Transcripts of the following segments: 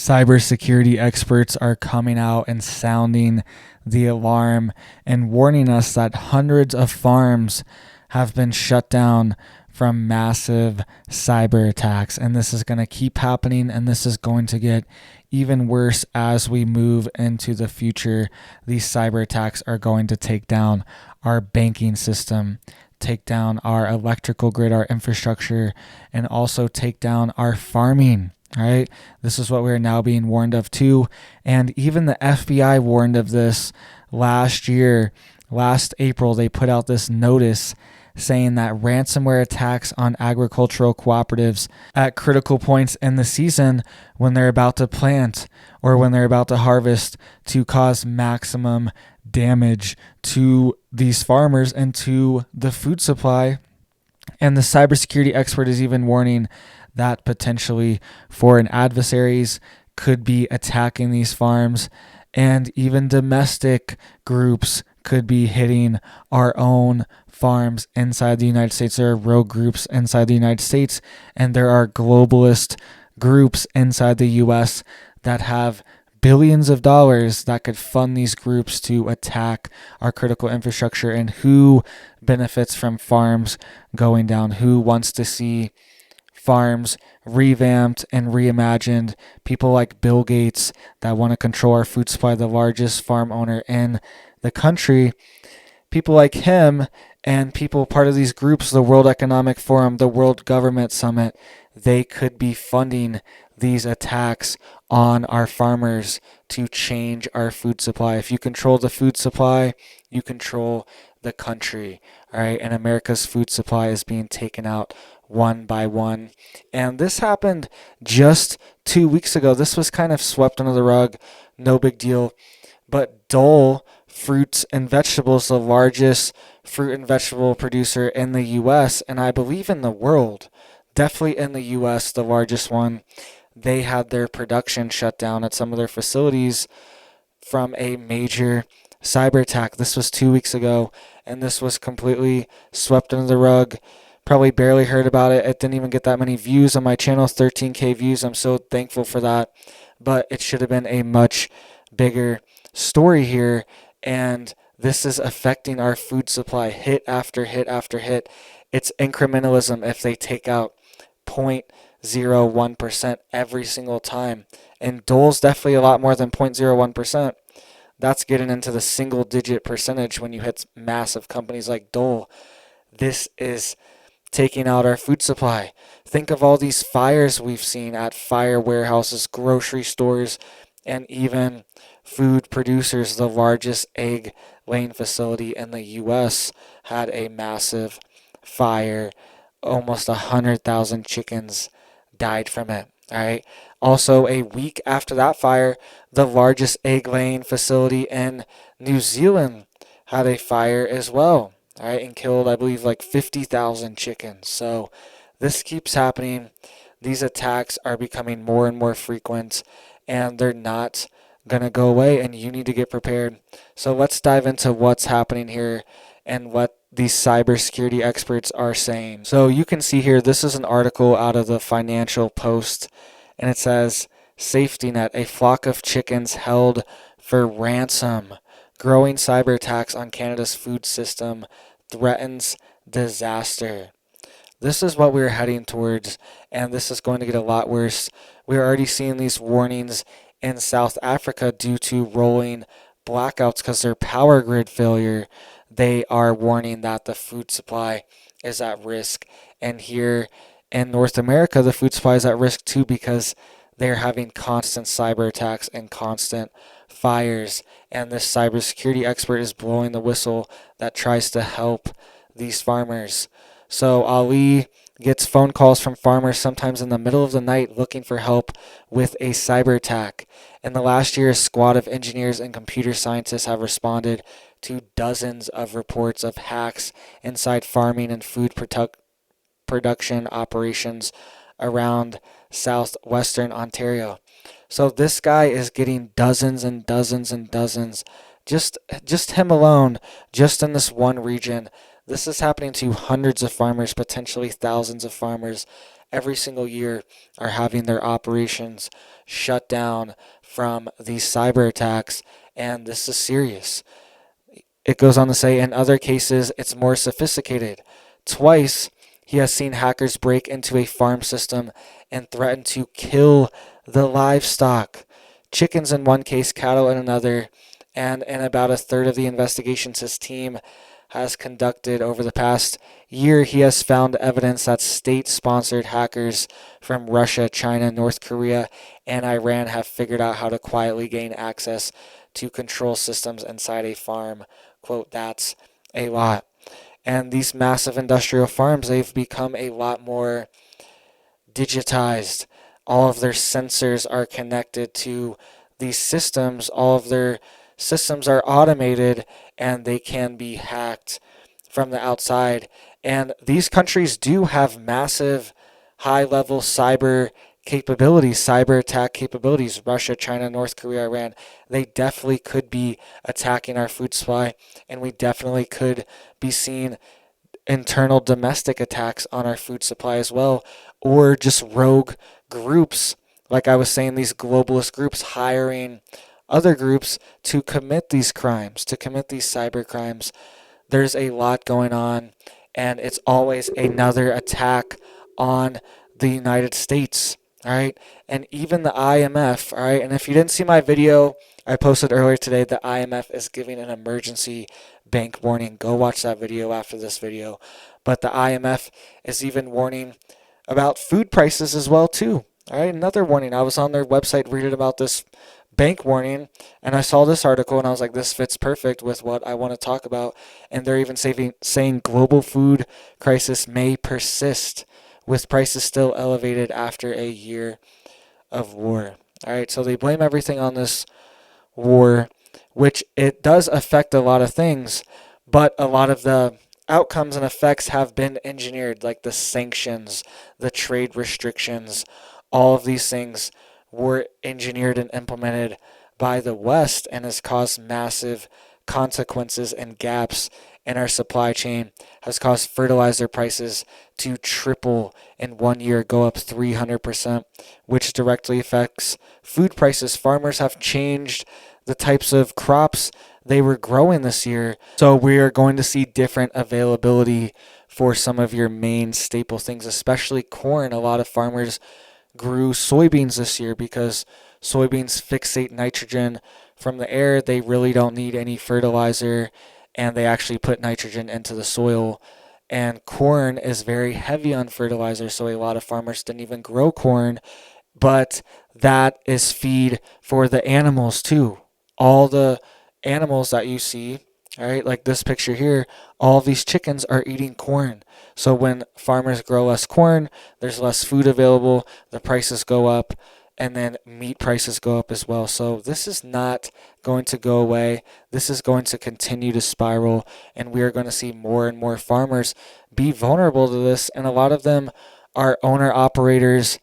cybersecurity experts are coming out and sounding the alarm and warning us that hundreds of farms have been shut down from massive cyber attacks. And this is going to keep happening, and this is going to get even worse as we move into the future. These cyber attacks are going to take down our banking system, take down our electrical grid, our infrastructure, and also take down our farming. Right? This is what we're now being warned of too. And even the FBI warned of this last year. Last April, they put out this notice saying that ransomware attacks on agricultural cooperatives at critical points in the season when they're about to plant or when they're about to harvest to cause maximum damage to these farmers and to the food supply. And the cybersecurity expert is even warning that potentially foreign adversaries could be attacking these farms, and even domestic groups could be hitting our own farms inside the United States. There are rogue groups inside the United States, and there are globalist groups inside the US that have billions of dollars that could fund these groups to attack our critical infrastructure. And who benefits from farms going down? Who wants to see farms revamped and reimagined? People like Bill Gates that want to control our food supply, the largest farm owner in the country. People like him and people part of these groups, the World Economic Forum, the World Government Summit, they could be funding these attacks on our farmers to change our food supply. If you control the food supply, you control the country. All right, and America's food supply is being taken out one by one. And this happened just 2 weeks ago. This was kind of swept under the rug, no big deal. But Dole Fruits and Vegetables, the largest fruit and vegetable producer in the US, and I believe in the world, definitely in the US, the largest one, they had their production shut down at some of their facilities from a major cyber attack. This was 2 weeks ago, and this was completely swept under the rug. Probably barely heard about it. It didn't even get that many views on my channel, 13K views. I'm so thankful for that. But it should have been a much bigger story here. And this is affecting our food supply hit after hit after hit. It's incrementalism if they take out 0.01% every single time. And Dole's definitely a lot more than 0.01%. That's getting into the single digit percentage when you hit massive companies like Dole. This is taking out our food supply. Think of all these fires we've seen at fire warehouses, grocery stores, and even food producers. The largest egg laying facility in the US had a massive fire. Almost 100,000 chickens died from it. All right. Also, a week after that fire, the largest egg laying facility in New Zealand had a fire as well. All right, and killed, I believe, like 50,000 chickens. So this keeps happening. These attacks are becoming more and more frequent, and they're not going to go away, and you need to get prepared. So let's dive into what's happening here and what these cybersecurity experts are saying. So you can see here, this is an article out of the Financial Post, and it says, Safety Net, a flock of chickens held for ransom. Growing cyber attacks on Canada's food system threatens disaster. This is what we're heading towards, and this is going to get a lot worse. We're already seeing these warnings in South Africa due to rolling blackouts because their power grid failure. They are warning that the food supply is at risk. And here in North America, the food supply is at risk too because they're having constant cyber attacks and constant fires. And this cybersecurity expert is blowing the whistle that tries to help these farmers. So Ali gets phone calls from farmers sometimes in the middle of the night looking for help with a cyber attack. In the last year, a squad of engineers and computer scientists have responded to dozens of reports of hacks inside farming and food production operations around southwestern Ontario. So this guy is getting dozens and dozens and dozens, just him alone, just in this one region. This is happening to hundreds of farmers, potentially thousands of farmers every single year are having their operations shut down from these cyber attacks, and this is serious. It goes on to say, in other cases, it's more sophisticated. Twice, he has seen hackers break into a farm system and threaten to kill the livestock. Chickens in one case, cattle in another, and in about a third of the investigations his team has conducted over the past year, he has found evidence that state-sponsored hackers from Russia, China, North Korea, and Iran have figured out how to quietly gain access to control systems inside a farm. Quote, that's a lot. And these massive industrial farms, they've become a lot more digitized. All of their sensors are connected to these systems. All of their systems are automated, and they can be hacked from the outside. And these countries do have massive high-level cyber capabilities, cyber attack capabilities. Russia, China, North Korea, Iran, they definitely could be attacking our food supply, and we definitely could be seeing internal domestic attacks on our food supply as well, or just rogue groups, like I was saying, these globalist groups hiring other groups to commit these crimes, to commit these cyber crimes. There's a lot going on, and it's always another attack on the United States, all right? And even the IMF, all right? And if you didn't see my video I posted earlier today, the IMF is giving an emergency bank warning. Go watch that video after this video. But the IMF is even warning about food prices as well, too. All right, another warning. I was on their website reading about this bank warning, and I saw this article, and I was like, this fits perfect with what I want to talk about. And they're even saying global food crisis may persist, with prices still elevated after a year of war. All right, so they blame everything on this war, which it does affect a lot of things, but a lot of the outcomes and effects have been engineered, like the sanctions, the trade restrictions. All of these things were engineered and implemented by the West, and has caused massive consequences and gaps in our supply chain, has caused fertilizer prices to triple in 1 year, go up 300%, which directly affects food prices. Farmers have changed the types of crops they were growing this year. So we are going to see different availability for some of your main staple things, especially corn. A lot of farmers grew soybeans this year because soybeans fixate nitrogen from the air. They really don't need any fertilizer, and they actually put nitrogen into the soil. And corn is very heavy on fertilizer, so a lot of farmers didn't even grow corn, but that is feed for the animals too. All the animals that you see, all right, like this picture here, all these chickens are eating corn. So when farmers grow less corn, there's less food available, the prices go up, and then meat prices go up as well. So this is not going to go away. This is going to continue to spiral, and we are going to see more and more farmers be vulnerable to this, and a lot of them are owner-operators,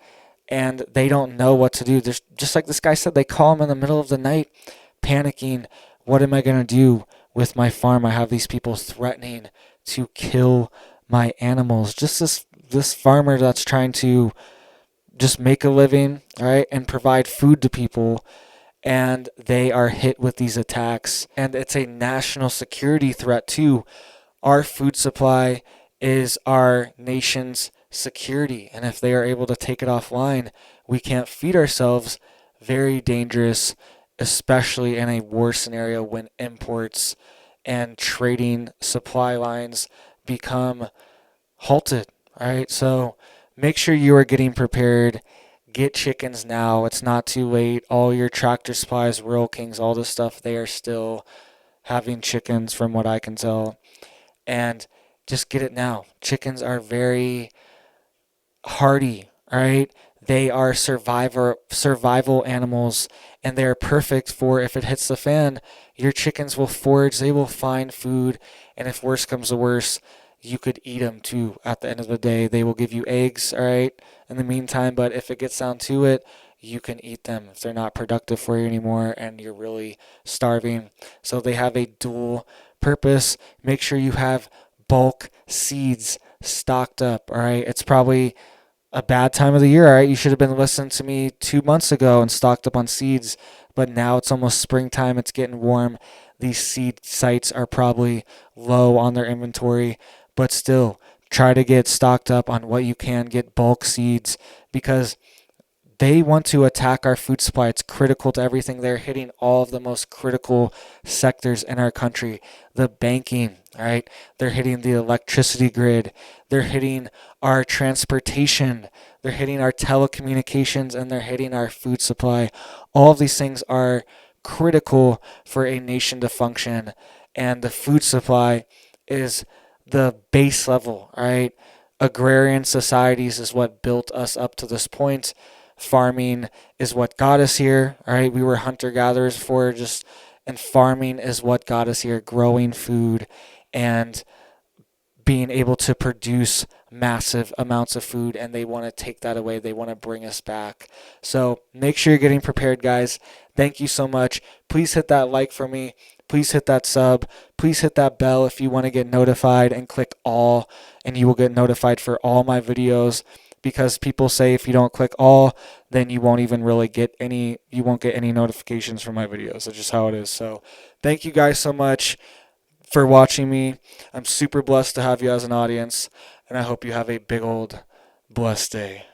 and they don't know what to do. There's, just like this guy said, they call him in the middle of the night, panicking. What am I going to do with my farm? I have these people threatening to kill my animals. Just this farmer that's trying to just make a living, right, and provide food to people, and they are hit with these attacks. And it's a national security threat too. Our food supply is our nation's security, and if they are able to take it offline, we can't feed ourselves. Very dangerous, especially in a war scenario when imports and trading supply lines become halted. All right, so make sure you are getting prepared. Get chickens now. It's not too late. All your Tractor Supplies, Rural Kings, all this stuff, they are still having chickens from what I can tell. And just get it now. Chickens are very hardy, all right? They are survival animals, and they are perfect for, if it hits the fan, your chickens will forage, they will find food, and if worse comes to worse, you could eat them too. At the end of the day, they will give you eggs, all right, in the meantime, but if it gets down to it, you can eat them if they're not productive for you anymore and you're really starving. So they have a dual purpose. Make sure you have bulk seeds stocked up, all right? It's probably a bad time of the year, right? You should have been listening to me 2 months ago and stocked up on seeds, but now it's almost springtime. It's getting warm. These seed sites are probably low on their inventory, but still try to get stocked up on what you can. Get bulk seeds because they want to attack our food supply. It's critical to everything. They're hitting all of the most critical sectors in our country. The banking, right? They're hitting the electricity grid. They're hitting our transportation. They're hitting our telecommunications, and they're hitting our food supply. All of these things are critical for a nation to function. And the food supply is the base level, right? Agrarian societies is what built us up to this point. Farming is what got us here, right? We were hunter gatherers for just, and farming is what got us here, growing food and being able to produce massive amounts of food, and they want to take that away. They want to bring us back. So make sure you're getting prepared, guys. Thank you so much. Please hit that like for me. Please hit that sub. Please hit that bell if you want to get notified, and click all, and you will get notified for all my videos. Because people say if you don't click all, then you won't even really get any, you won't get any notifications from my videos. That's just how it is. So thank you guys so much for watching me. I'm super blessed to have you as an audience, and I hope you have a big old blessed day.